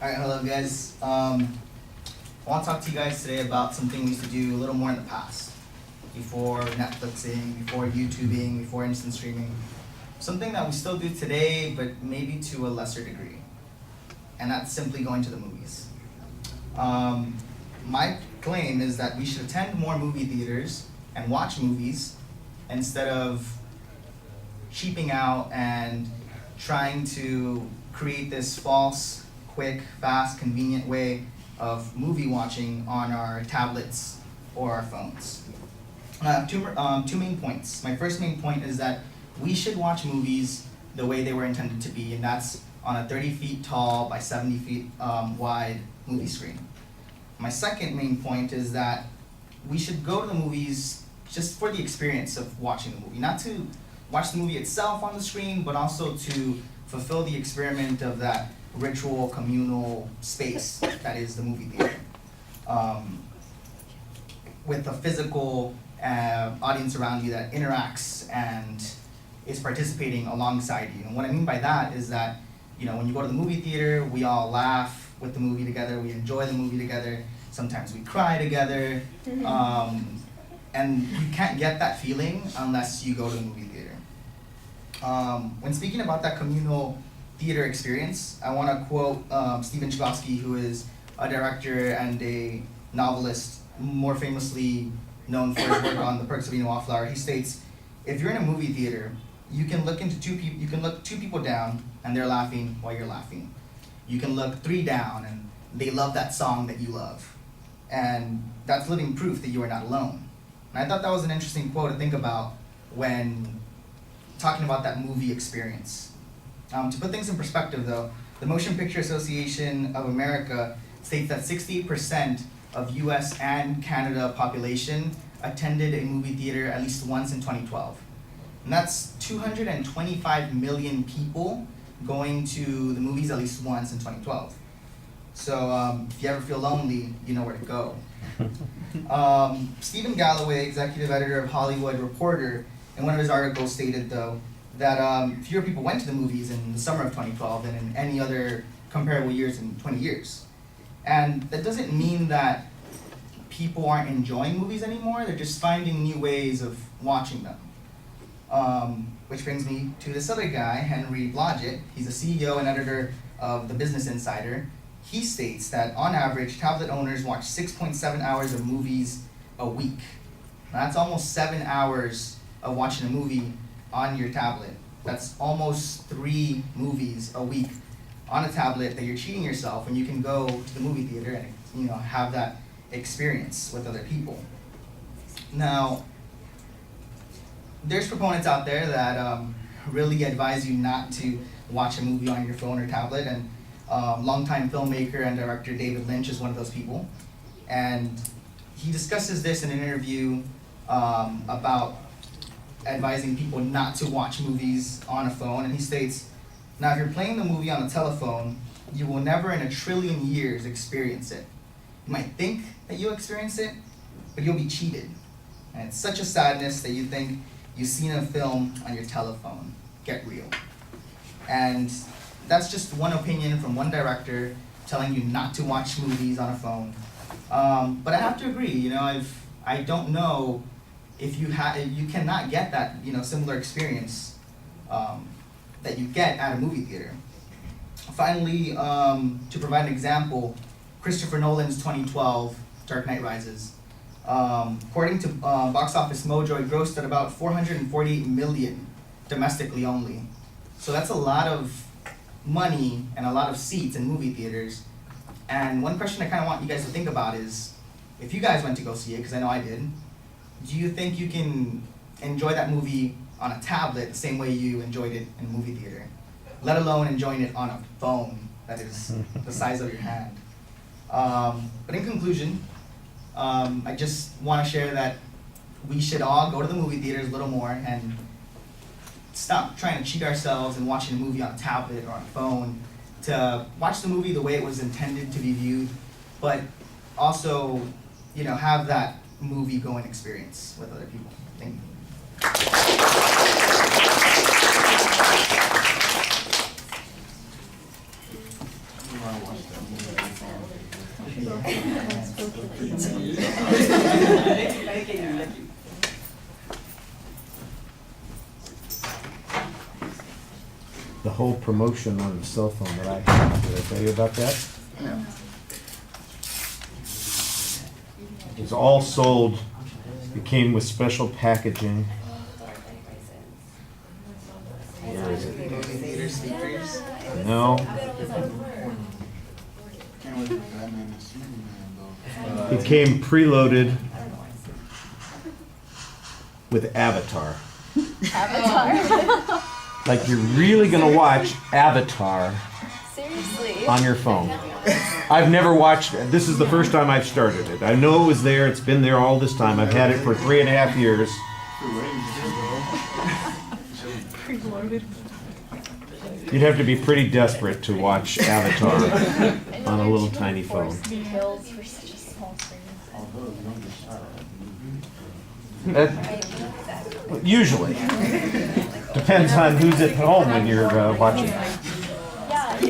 Alright, hello guys. I want to talk to you guys today about something we used to do a little more in the past. Before Netflixing, before YouTubing, before instant streaming. Something that we still do today, but maybe to a lesser degree. And that's simply going to the movies. My claim is that we should attend more movie theaters and watch movies instead of cheaping out and trying to create this false, quick, fast, convenient way of movie watching on our tablets or our phones. Two main points. My first main point is that we should watch movies the way they were intended to be, and that's on a 30 feet tall by 70 feet wide movie screen. My second main point is that we should go to the movies just for the experience of watching the movie, not to watch the movie itself on the screen, but also to fulfill the experiment of that ritual, communal space that is the movie theater. With a physical audience around you that interacts and is participating alongside you. And what I mean by that is that, when you go to the movie theater, we all laugh with the movie together, we enjoy the movie together, sometimes we cry together, and you can't get that feeling unless you go to the movie theater. When speaking about that communal theater experience, I want to quote Stephen Chbosky, who is a director and a novelist, more famously known for his work on The Perks of Being a Wallflower. He states, "If you're in a movie theater, you can look two people down and they're laughing while you're laughing. You can look three down and they love that song that you love. And that's living proof that you are not alone." And I thought that was an interesting quote to think about when talking about that movie experience. To put things in perspective though, the Motion Picture Association of America states that 68% of US and Canada population attended a movie theater at least once in 2012. And that's 225 million people going to the movies at least once in 2012. So if you ever feel lonely, you know where to go. Stephen Galloway, executive editor of Hollywood Reporter, in one of his articles stated though, that fewer people went to the movies in the summer of 2012 than in any other comparable years in 20 years. And that doesn't mean that people aren't enjoying movies anymore, they're just finding new ways of watching them. Which brings me to this other guy, Henry Blodgett. He's a CEO and editor of the Business Insider. He states that on average, tablet owners watch 6.7 hours of movies a week. Now, that's almost 7 hours of watching a movie on your tablet. That's almost 3 movies a week on a tablet that you're cheating yourself when you can go to the movie theater and have that experience with other people. Now, there's proponents out there that really advise you not to watch a movie on your phone or tablet, and longtime filmmaker and director David Lynch is one of those people. And he discusses this in an interview about advising people not to watch movies on a phone, and he states, "Now if you're playing the movie on a telephone, you will never in a trillion years experience it. You might think that you'll experience it, but you'll be cheated. And it's such a sadness that you think you've seen a film on your telephone. Get real." And that's just one opinion from one director telling you not to watch movies on a phone. But I have to agree, I don't know if you cannot get that similar experience that you get at a movie theater. Finally, to provide an example, Christopher Nolan's 2012 Dark Knight Rises. According to Box Office Mojo, it grossed at about $448 million domestically only. So that's a lot of money and a lot of seats in movie theaters. And one question I kind of want you guys to think about is, if you guys went to go see it, because I know I did, do you think you can enjoy that movie on a tablet the same way you enjoyed it in a movie theater? Let alone enjoying it on a phone that is the size of your hand. But in conclusion, I just want to share that we should all go to the movie theaters a little more and stop trying to cheat ourselves and watching a movie on a tablet or on a phone, to watch the movie the way it was intended to be viewed, but also, have that movie-going experience with other people. Thank you. The whole promotion on the cell phone that I had, did I tell you about that? No. It's all sold. It came with special packaging. Where is it? Theater speakers. No. It came preloaded with Avatar. Avatar. Like you're really gonna watch Avatar Seriously. on your phone. I've never watched it. This is the first time I've started it. I know it was there. It's been there all this time. I've had it for 3.5 years. Preloaded. You'd have to be pretty desperate to watch Avatar on a little tiny phone. Bills for such a small screen. Usually. Depends on who's at home when you're watching.